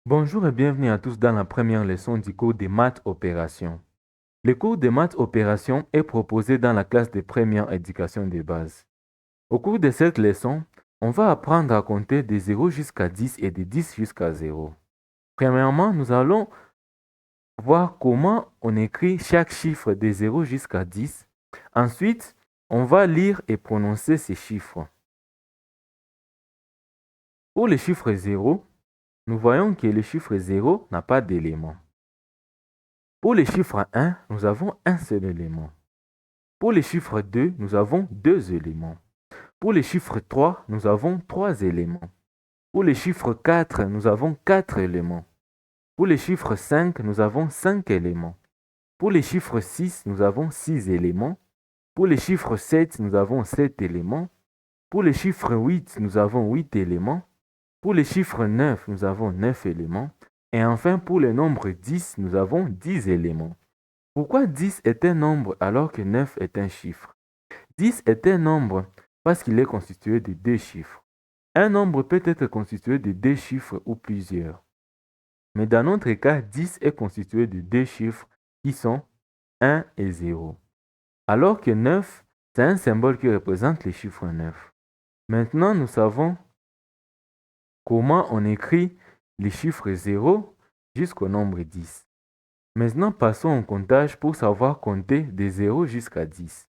Bonjour et bienvenue à tous dans la première leçon du cours des maths opérations. Le cours des maths opérations est proposé dans la classe de première éducation de base. Au cours de cette leçon, on va apprendre à compter de 0 jusqu'à 10 et de 10 jusqu'à 0. Premièrement, nous allons voir comment on écrit chaque chiffre de 0 jusqu'à 10. Ensuite, on va lire et prononcer ces chiffres. Pour le chiffre 0, nous voyons que le chiffre 0 n'a pas d'élément. Pour le chiffre 1, nous avons un seul élément. Pour le chiffre 2, nous avons deux éléments. Pour le chiffre 3, nous avons trois éléments. Pour le chiffre 4, nous avons quatre éléments. Pour le chiffre 5, nous avons cinq éléments. Pour le chiffre 6, nous avons six éléments. Pour le chiffre 7, nous avons sept éléments. Pour le chiffre 8, nous avons huit éléments. Pour le chiffre 9, nous avons neuf éléments. Et enfin, pour le nombre 10, nous avons 10 éléments. Pourquoi 10 est un nombre alors que 9 est un chiffre? 10 est un nombre parce qu'il est constitué de deux chiffres. Un nombre peut être constitué de deux chiffres ou plusieurs. Mais dans notre cas, 10 est constitué de deux chiffres qui sont 1 et 0. Alors que 9, c'est un symbole qui représente le chiffre 9. Maintenant, nous savons comment on écrit les chiffres 0 jusqu'au nombre 10. Maintenant, passons au comptage pour savoir compter de 0 jusqu'à 10.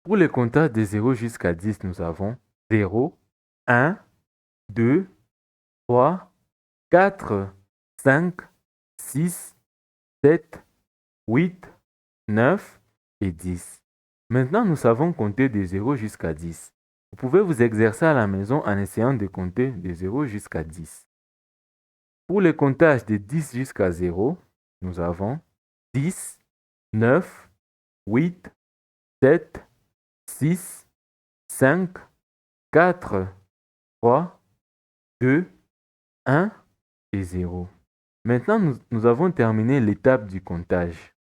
Pour le comptage de 0 jusqu'à 10, nous avons 0, 1, 2, 3, 4, 5, 6, 7, 8, 9 et 10. Maintenant, nous savons compter de 0 jusqu'à 10. Vous pouvez vous exercer à la maison en essayant de compter de 0 jusqu'à 10. Pour le comptage de 10 jusqu'à 0, nous avons 10, 9, 8, 7, 6, 5, 4, 3, 2, 1 et 0. Maintenant, nous avons terminé l'étape du comptage.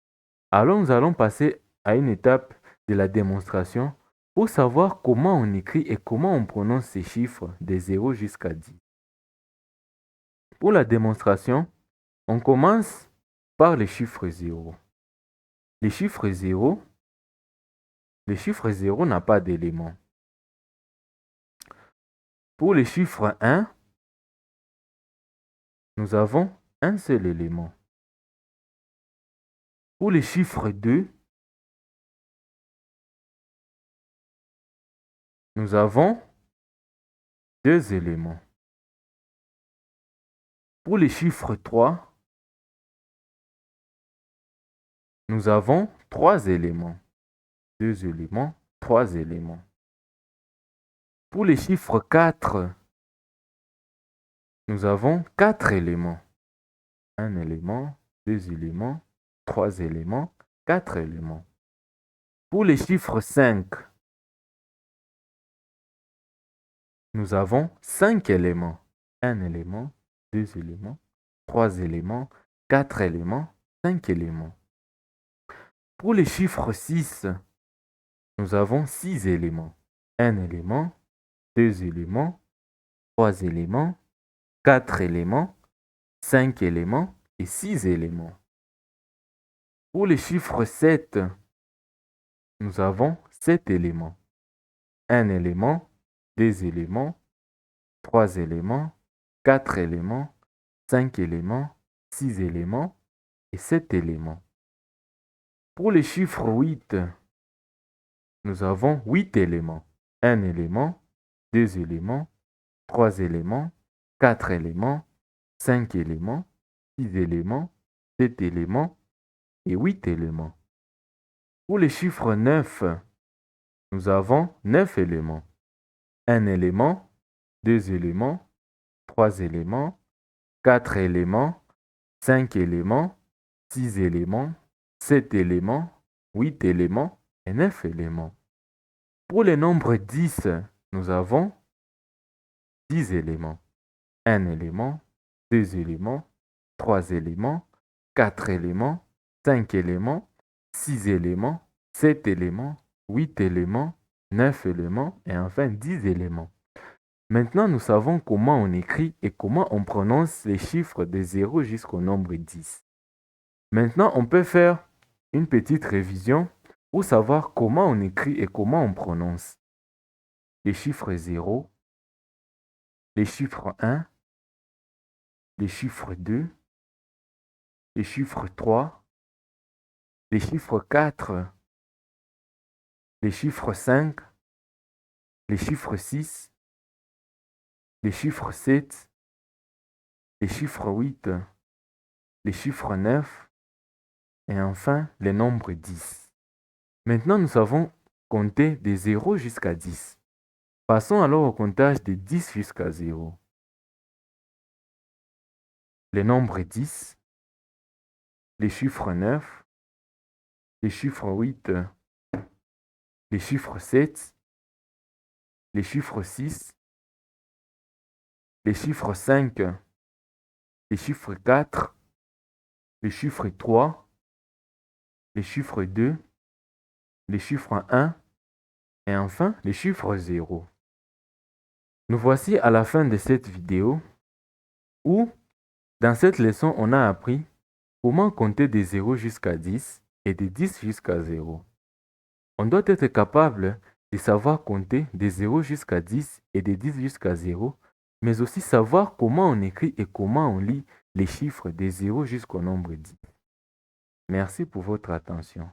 Alors, nous allons passer à une étape de la démonstration pour savoir comment on écrit et comment on prononce ces chiffres de 0 jusqu'à 10. Pour la démonstration, on commence par le chiffre 0. Le chiffre 0, n'a pas d'élément. Pour le chiffre 1, nous avons un seul élément. Pour le chiffre 2, nous avons deux éléments. Pour le chiffre 3, nous avons trois éléments. Deux éléments, trois éléments. Pour le chiffre 4, nous avons quatre éléments. Un élément, deux éléments, trois éléments, quatre éléments. Pour le chiffre 5, nous avons cinq éléments. Un élément, deux éléments, trois éléments, quatre éléments, cinq éléments. Pour le chiffre 6, nous avons six éléments. Un élément, deux éléments, trois éléments, quatre éléments, cinq éléments et six éléments. Pour le chiffre 7, nous avons sept éléments. Un élément, deux éléments, trois éléments, quatre éléments, cinq éléments, six éléments et sept éléments. Pour le chiffre 8, nous avons huit éléments. Un élément, deux éléments, trois éléments, quatre éléments, cinq éléments, six éléments, sept éléments et huit éléments. Pour le chiffre 9, nous avons neuf éléments. Un élément, deux éléments, trois éléments, quatre éléments, cinq éléments, six éléments, sept éléments, huit éléments et neuf éléments. Pour le nombre 10, nous avons 10 éléments. Un élément, deux éléments, trois éléments, quatre éléments, cinq éléments, six éléments, sept éléments, huit éléments, neuf éléments et enfin 10 éléments. Maintenant, nous savons comment on écrit et comment on prononce les chiffres de 0 jusqu'au nombre 10. Maintenant, on peut faire une petite révision pour savoir comment on écrit et comment on prononce les chiffres 0, les chiffres 1, les chiffres 2, les chiffres 3, les chiffres 4, les chiffres 5, les chiffres 6, les chiffres 7, les chiffres 8, les chiffres 9 et enfin les nombres 10. Maintenant, nous savons compter de 0 jusqu'à 10. Passons alors au comptage de 10 jusqu'à 0. Les nombres 10, les chiffres 9, les chiffres 8, les chiffres 7, les chiffres 6, les chiffres 5, les chiffres 4, les chiffres 3, les chiffres 2, les chiffres 1 et enfin les chiffres 0. Nous voici à la fin de cette vidéo où, dans cette leçon, on a appris comment compter de 0 jusqu'à 10 et de 10 jusqu'à 0. On doit être capable de savoir compter de 0 jusqu'à 10 et de 10 jusqu'à 0, mais aussi savoir comment on écrit et comment on lit les chiffres de 0 jusqu'au nombre 10. Merci pour votre attention.